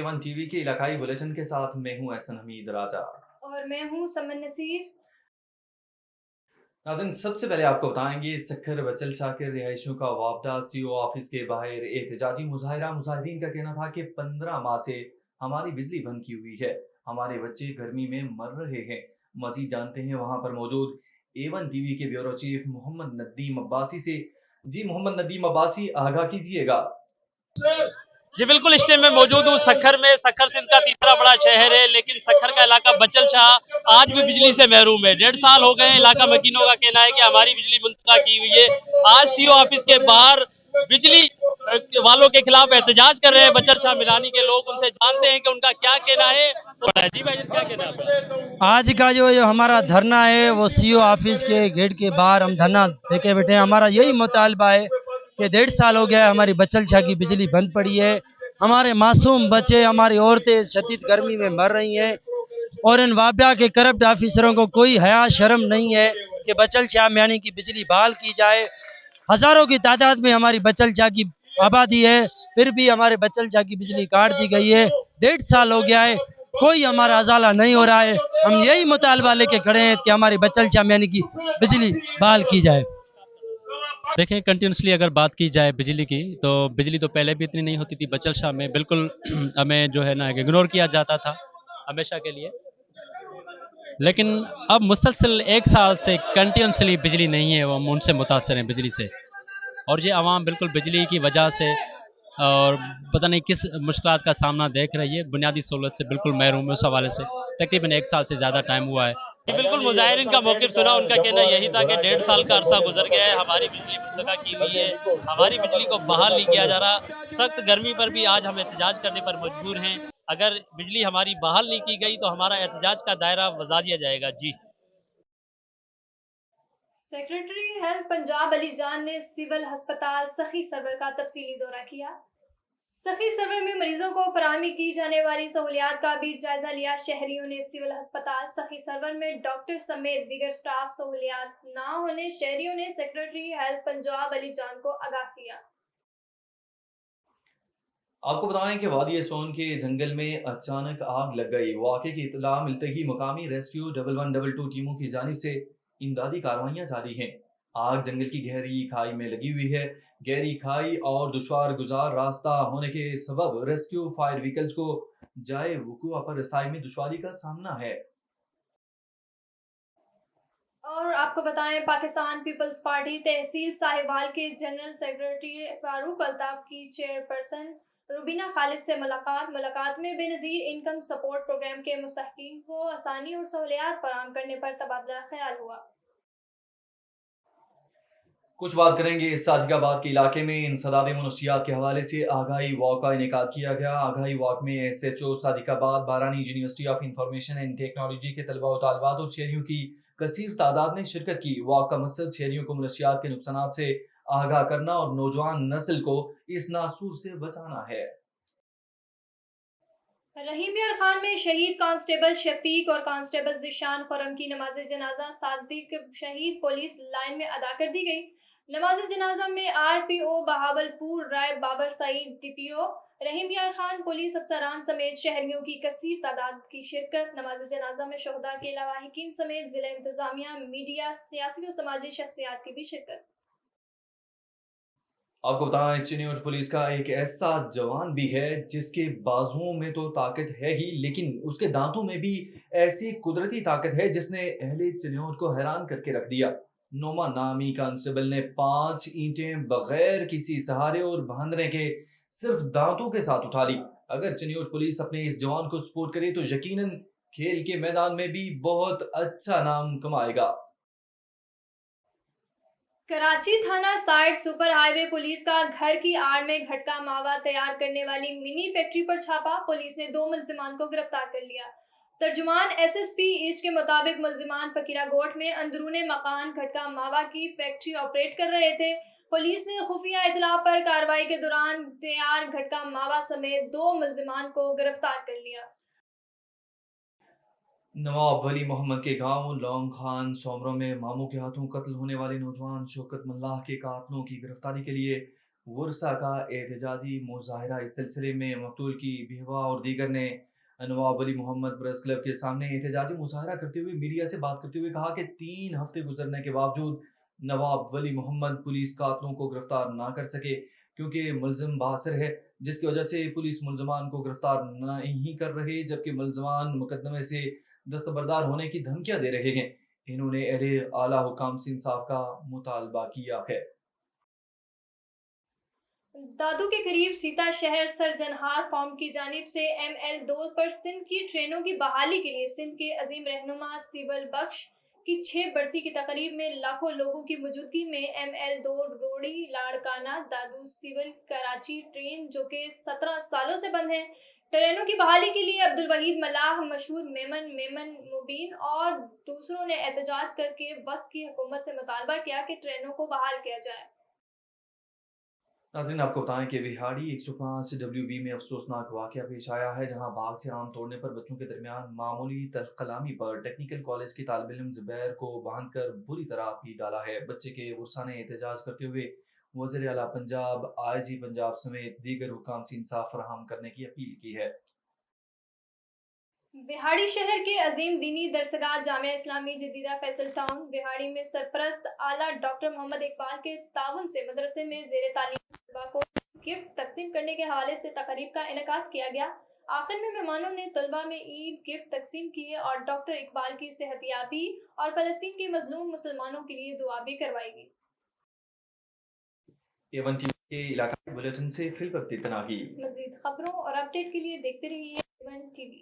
A1 TV के इलाकाई bulletin के साथ मैं हूं एहसन हमीद राजा और मैं हूं समन नसीर। नाज़रीन, सबसे पहले आपको बताएंगे सक्खर बचल शाह के रिहायशियों का वापदा। सीओ ऑफिस के बाहर एहतजाजी मुजाहिरा। मुजाहिदीन का कहना था कि 15 माह से हमारी बिजली बंद की हुई है, हमारे बच्चे गर्मी में मर रहे हैं। मजीद जानते हैं वहां पर मौजूद A1 टीवी के ब्यूरो चीफ मोहम्मद नदीम अब्बासी से। जी मोहम्मद नदीम अब्बासी, आगाह कीजिएगा। जी बिल्कुल, इस टाइम में मौजूद हूँ सखर में। सखर सिंध का तीसरा बड़ा शहर है, लेकिन सखर का इलाका बचल शाह आज भी बिजली से महरूम है। 1.5 साल हो गए। इलाका मकीनों का कहना है कि हमारी बिजली मुंतका की हुई है। आज सीओ ऑफिस के बाहर बिजली वालों के खिलाफ एहतजाज कर रहे हैं बचल शाह मिलानी के लोग। उनसे जानते हैं कि उनका क्या कहना है। जी भाई, क्या कहना है? आज का जो हमारा धरना है वो सीओ ऑफिस के गेट के बाहर हम धरना देके बैठे हैं। हमारा यही मुतालबा है कि 1.5 साल हो गया है हमारी बचल शाह की बिजली बंद पड़ी है। हमारे मासूम बच्चे, हमारी औरतें शदीद गर्मी में मर रही हैं और इन वाबडा के करप्ट ऑफिसरों को कोई हया शर्म नहीं है कि बचल शाह मियानी की बिजली बहाल की जाए। हज़ारों की तादाद में हमारी बचल शाह की आबादी है, फिर भी हमारे बचल शाह की बिजली काट दी गई है। 1.5 साल हो गया है, कोई हमारा अजाला नहीं हो रहा है। हम यही मुतालबा लेके खड़े हैं कि हमारी बचल शाह मियानी की बिजली बहाल की जाए। देखें, कंटिन्यूसली अगर बात की जाए बिजली की, तो बिजली तो पहले भी इतनी नहीं होती थी बचल शाह में। बिल्कुल हमें जो है ना इग्नोर किया जाता था हमेशा के लिए। लेकिन अब मुसलसल 1 साल से कंटिन्यूसली बिजली नहीं है, वो हम उनसे मुतासर हैं बिजली से। और ये आवाम बिल्कुल बिजली की वजह से और पता नहीं किस मुश्किलात का सामना देख रही है। बुनियादी सहूलत से बिल्कुल महरूम है। उस हवाले से तकरीबन 1 साल से ज़्यादा टाइम हुआ है। बिल्कुल, मुजाहिरीन का मौक़िफ़ सुना। उनका कहना यही था कि 1.5 साल का अरसा गुजर गया है, हमारी बिजली मुंतका की हुई है, हमारी बिजली को बहाल नहीं किया जा रहा। सख्त गर्मी पर भी आज हम एहतजाज करने पर मजबूर हैं। अगर बिजली हमारी बहाल नहीं की गई तो हमारा एहतजाज का दायरा बढ़ा दिया जाएगा। जी। सेक्रेटरी हेल्थ पंजाब अली जान ने सिविल अस्पताल सखी सरवर का तफसीली दौरा किया। सखी सरवर में मरीजों को फराहमी की जाने वाली सहूलियात का भी जायजा लिया। शहरियों ने सिविल अस्पताल सखी सरवर में डॉक्टर समेत दीगर स्टाफ सहूलियात ना होने शहरियों ने सेक्रेटरी हेल्थ पंजाब अली जान को आगाह किया। आपको बताएं कि वादी सोन के जंगल में अचानक आग लग गई। वाक़े की इत्तला मिलते ही मकामी रेस्क्यू 1112 टीमों की जानिब से इमदादी कार्रवाइयां जारी हैं। आग जंगल की गहरी खाई में लगी हुई है। गहरी खाई और दुश्वार गुजार रास्ता होने के सबब रेस्क्यू फायर व्हीकल्स को जाए वुकुआ पर रसाई में दुश्वारी का सामना है। और आपको बताएं, पाकिस्तान पीपल्स पार्टी तहसील साहिवाल के जनरल सेक्रेटरी फारूक अल्ताफ की चेयरपर्सन रुबीना खालिद से मुलाकात में बेनज़ीर इनकम सपोर्ट प्रोग्राम के मुस्तहकीन को आसानी और सहूलियात फराहम करने पर तबादला ख्याल हुआ। कुछ बात करेंगे इस सादिकाबाद के इलाके में इंसदाद मनशियात के हवाले से आगाही वॉक का इनेकाद किया गया। आगाही वॉक में SHO सादिकाबाद, बारानी university of information and technology के तलबा व तालिबात और शहरियों की कसीर तादाद ने शिरकत की। वॉक का मकसद शहरियों को मनशियात के नुकसान से आगाह करना और नौजवान नस्ल को इस नासूर से बचाना है। रहीम यार खान में शहीद कांस्टेबल शफीक और कांस्टेबल जिशान खुरम की नमाज जनाजा सादिक शहीद पुलिस लाइन में अदा कर दी गई। नमाज जनाजा में RPO बहावलपुर राय बाबर सईद, DPO रहीम यार खान, पुलिस अफसरान समेत शहरियों की कसीर तादाद की शिरकत। नमाज जनाजा में शोहदा के लवाहिकीन समेत जिला इंतजामिया, मीडिया, सियासी और समाजी शख्सियात की भी शिरकत। आपको बताएं, चिन्योट पुलिस का एक ऐसा जवान भी है जिसके बाजुओं में तो ताकत है ही, लेकिन उसके दांतों में भी ऐसी कुदरती ताकत है जिसने अहले चिन्योट को हैरान करके रख दिया। नोमा नामी कांस्टेबल ने 5 ईंटें बगैर किसी सहारे और बहाने के सिर्फ दांतों के साथ उठा ली। अगर चिन्योट पुलिस अपने इस जवान को सपोर्ट करे तो यकीनन खेल के मैदान में भी बहुत अच्छा नाम कमाएगा। कराची थाना साइड सुपर हाईवे पुलिस का घर की आड़ में घटका मावा तैयार करने वाली मिनी फैक्ट्री पर छापा। पुलिस ने 2 मुल्जिमान को गिरफ्तार कर लिया। तर्जुमान SSP ईस्ट के मुताबिक मुल्जिमान फकीरा गोट में अंदरूने मकान घटका मावा की फैक्ट्री ऑपरेट कर रहे थे। पुलिस ने खुफिया इतला पर कार्रवाई के दौरान तैयार घटका मावा समेत 2 मुल्जिमान को गिरफ्तार कर लिया। नवाब वली मोहम्मद के गांव लौंग खान सोमरों में मामू के हाथों कत्ल होने वाले नौजवान शौकत मल्लाह के कातलों की गिरफ्तारी के लिए वर्सा का एहतजाजी मुजाहरा। इस सिलसिले में मकतूल की बेवा और दीगर ने नवाब वली मोहम्मद प्रेस क्लब के सामने एहतजाजी मुजाहरा करते हुए मीडिया से बात करते हुए कहा कि 3 हफ्ते गुजरने के बावजूद नवाब वली मोहम्मद पुलिस कातलों को गिरफ्तार ना कर सके क्योंकि मुलजिम बासर है, जिसकी वजह से पुलिस मुलजमान को गिरफ्तार नहीं कर रहे, जबकि मुलजमान मुकदमे से दस्तबरदार होने की धमकियां दे रहे हैं। इन्होंने अहले आला हुकाम से इंसाफ का मुतालबा किया है। दादू के करीब सीता शहर सरजनहार कौम की जानिब से ML2 पर सिंध की ट्रेनों की बहाली के लिए सिंध के अजीम रहनुमा सिविल बख्श की 6 बरसी की तकरीब में लाखों लोगों की मौजूदगी में ML2 रोड़ी लाड़काना दादू सिविल कराची ट्रेन जो कि 17 सालों से बंद है, ट्रेनों की बहाली के लिए अब्दुल वहीद मलाह, मशहूर मेमन मुबीन और दूसरों ने एहतजाज करके वक्त की हुकूमत से मुतालबा किया कि ट्रेनों को बहाल किया जाए। नाज़रीन, आपको बताएं कि बिहाड़ी 105 WB में अफसोसनाक वाकया पेश आया है, जहां बाग से आम तोड़ने पर बच्चों के दरमियान मामूली तलखलामी पर टेक्निकल कॉलेज के तालिब इल्म ज़ुबैर को बांधकर बुरी तरह पीट डाला है। बच्चे के वर्सा ने एहतजाज करते हुए वज़ीर आला पंजाब, IG पंजाब समेत दीगर हुकाम से इंसाफ फराहम करने की अपील की है। बिहाड़ी शहर के अजीम दीनी दरसगाह जामिया इस्लामी जदीदा फैसल टाउन बिहाड़ी में सरपरस्त आला डॉक्टर मोहम्मद इकबाल के ताउन से मदरसे में ज़ेर तालीम तलबा को गिफ्ट तकसीम करने के हवाले से तकरीब का इनेकाद किया गया। आखिर में मेहमानों ने तलबा में ईद गिफ्ट तकसीम किए और डॉक्टर इकबाल की सेहतियाबी और फ़लस्तीन के मजलूम मुसलमानों के लिए दुआ भी करवाई गई। A1 TV के इलाकाई बुलेटिन से फिल वक्त इतना ही। मज़ीद खबरों और अपडेट के लिए देखते रहिए A1 TV।